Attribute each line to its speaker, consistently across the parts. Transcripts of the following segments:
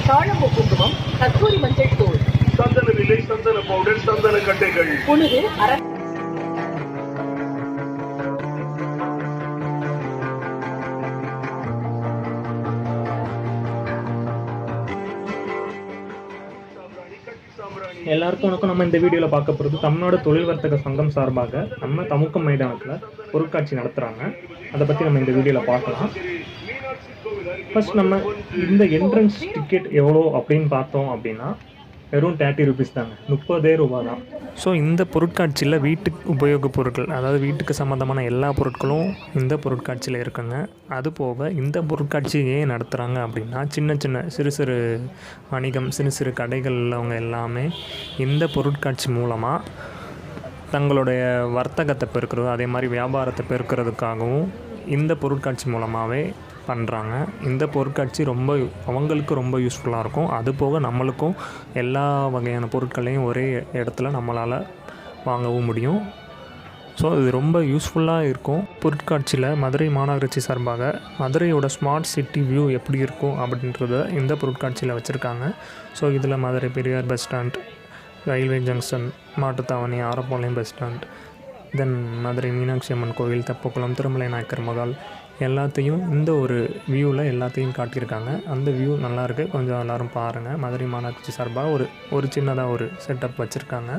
Speaker 1: தாழம்பு குங்குமம், கஸ்தூரி மஞ்சள் தூள்,
Speaker 2: சந்தன விலை, சந்தன பவுடர், சந்தன கட்டைகள்,
Speaker 1: புனுகு
Speaker 3: எல்லாருக்கும் வணக்கம். நம்ம இந்த வீடியோவில் பார்க்க போகிறது தமிழ்நாடு தொழில் வர்த்தக சங்கம் சார்பாக நம்ம தமுக்கம் மைதானத்தில் பொருட்காட்சி நடத்துகிறாங்க. அதை பற்றி நம்ம இந்த வீடியோவில் பார்க்கலாம். ஃபர்ஸ்ட் நம்ம இந்த என்ட்ரன்ஸ் டிக்கெட் எவ்வளோ அப்படின்னு பார்த்தோம் அப்படின்னா வெறும் 30 ரூபீஸ் தாங்க, 30 ரூபா தான். ஸோ இந்த பொருட்காட்சியில் வீட்டுக்கு உபயோகப் பொருட்கள், அதாவது வீட்டுக்கு சம்மந்தமான எல்லா பொருட்களும் இந்த பொருட்காட்சியில் இருக்குங்க. அது போக இந்த பொருட்காட்சி ஏன் நடத்துகிறாங்க அப்படின்னா சின்ன சின்ன சிறு சிறு வணிகம், சிறு சிறு கடைகள் உள்ளவங்க எல்லாமே இந்த பொருட்காட்சி மூலமாக தங்களுடைய வர்த்தகத்தை பெருக்கிறது, அதே மாதிரி வியாபாரத்தை பெருக்கிறதுக்காகவும் இந்த பொருட்காட்சி மூலமாகவே பண்ணுறாங்க. இந்த பொருட்காட்சி அவங்களுக்கு ரொம்ப யூஸ்ஃபுல்லாக இருக்கும். அது போக நம்மளுக்கும் எல்லா வகையான பொருட்களையும் ஒரே இடத்துல நம்மளால் வாங்கவும் முடியும். ஸோ இது ரொம்ப யூஸ்ஃபுல்லாக இருக்கும். பொருட்காட்சியில் மதுரை மாநகராட்சி சார்பாக மதுரையோட ஸ்மார்ட் சிட்டி வியூ எப்படி இருக்கும் அப்படின்றத இந்த பொருட்காட்சியில் வச்சுருக்காங்க. ஸோ இதில் Madurai Periyar bus stand, railway junction, Mattuthavani, Arappalayam bus stand, தென் மதுரை மீனாட்சி அம்மன் கோவில், தெப்பக்குளம், திருமலை நாயக்கர் மகால் எல்லாத்தையும் இந்த ஒரு வியூவில் எல்லாத்தையும் காட்டியிருக்காங்க. அந்த வியூ நல்லாயிருக்கு, கொஞ்சம் எல்லோரும் பாருங்கள். மதுரை மாநகராட்சி சார்பாக ஒரு சின்னதாக ஒரு செட்டப் வச்சுருக்காங்க.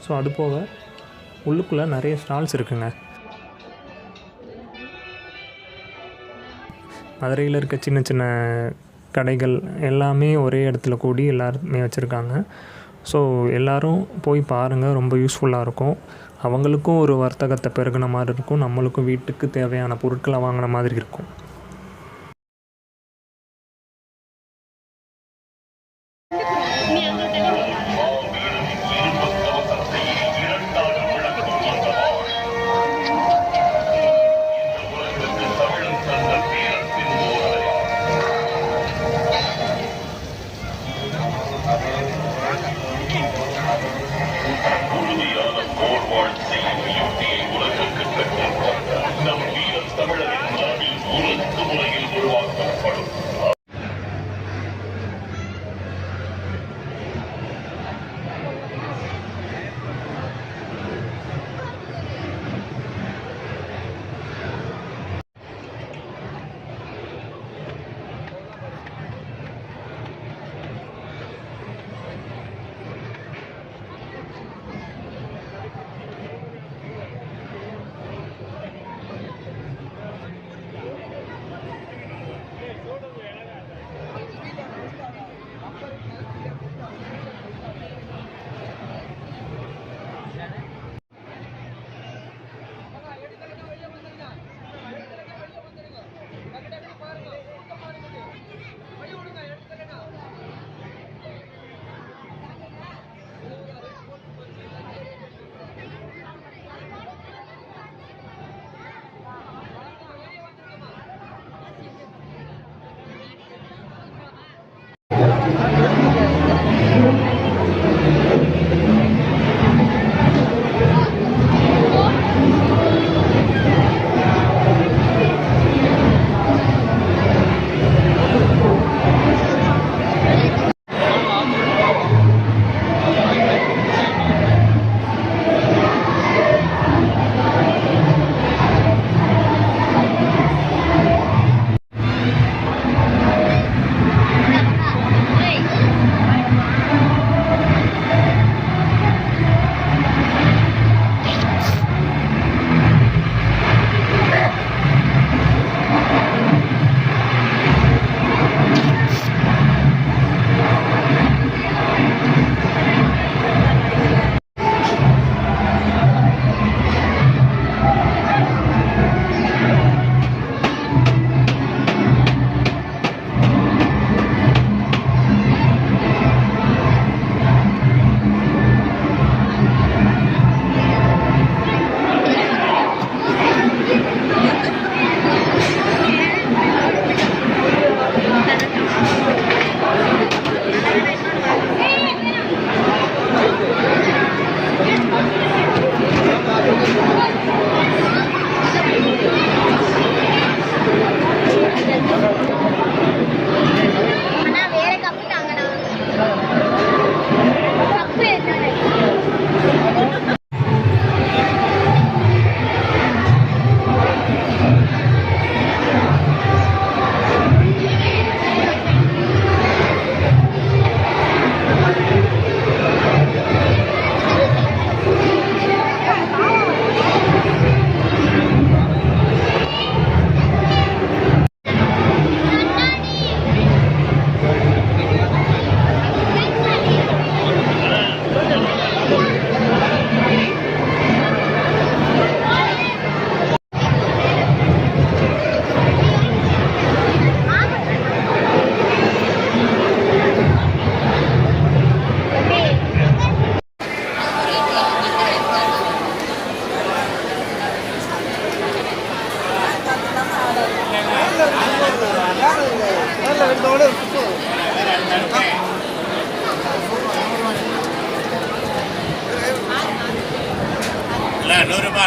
Speaker 3: ஸோ அது போக உள்ளுக்குள்ளே நிறைய ஸ்டால்ஸ் இருக்குங்க. மதுரையில் இருக்க சின்ன சின்ன கடைகள் எல்லாமே ஒரே இடத்துல கூடி எல்லாருமே வச்சுருக்காங்க. ஸோ எல்லோரும் போய் பாருங்கள், ரொம்ப யூஸ்ஃபுல்லாக இருக்கும். அவங்களுக்கும் ஒரு வர்த்தகத்தை பெருகின மாதிரி இருக்கும், நம்மளுக்கும் வீட்டுக்கு தேவையான பொருட்களை வாங்கின மாதிரி இருக்கும்.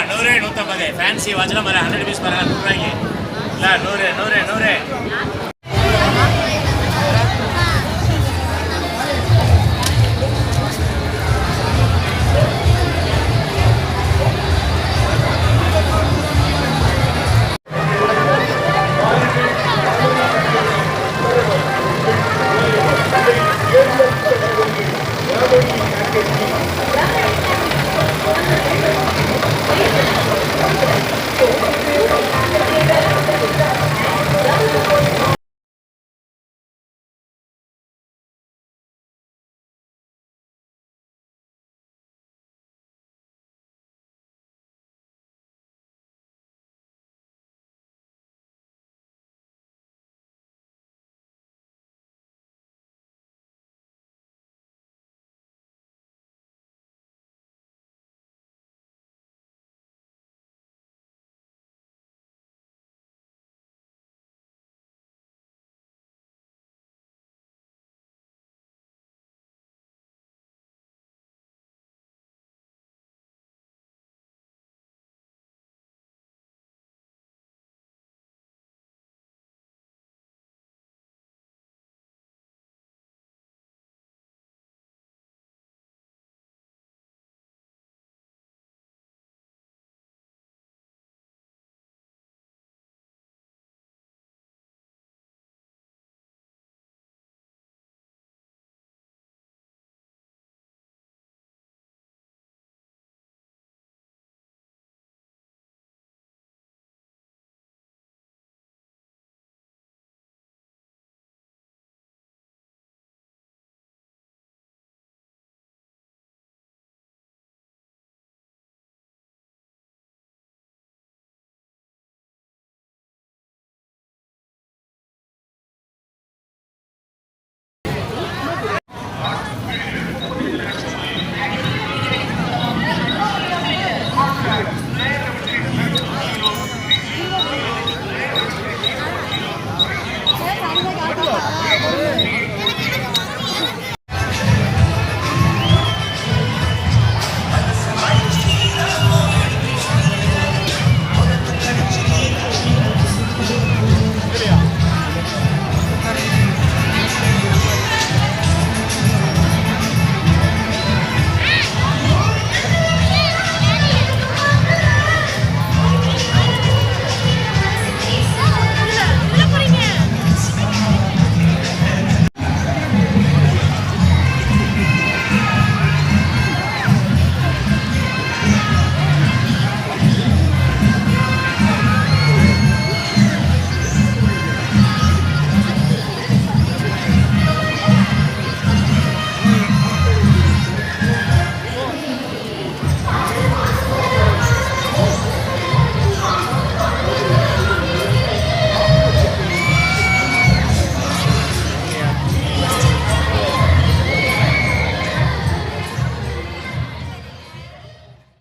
Speaker 4: 100 150 ஃபேன்சி வாட்ச்லாம் பாரு 100 பீஸ் பாருங்க 100 ரூபாய்க்கு இல்லை 100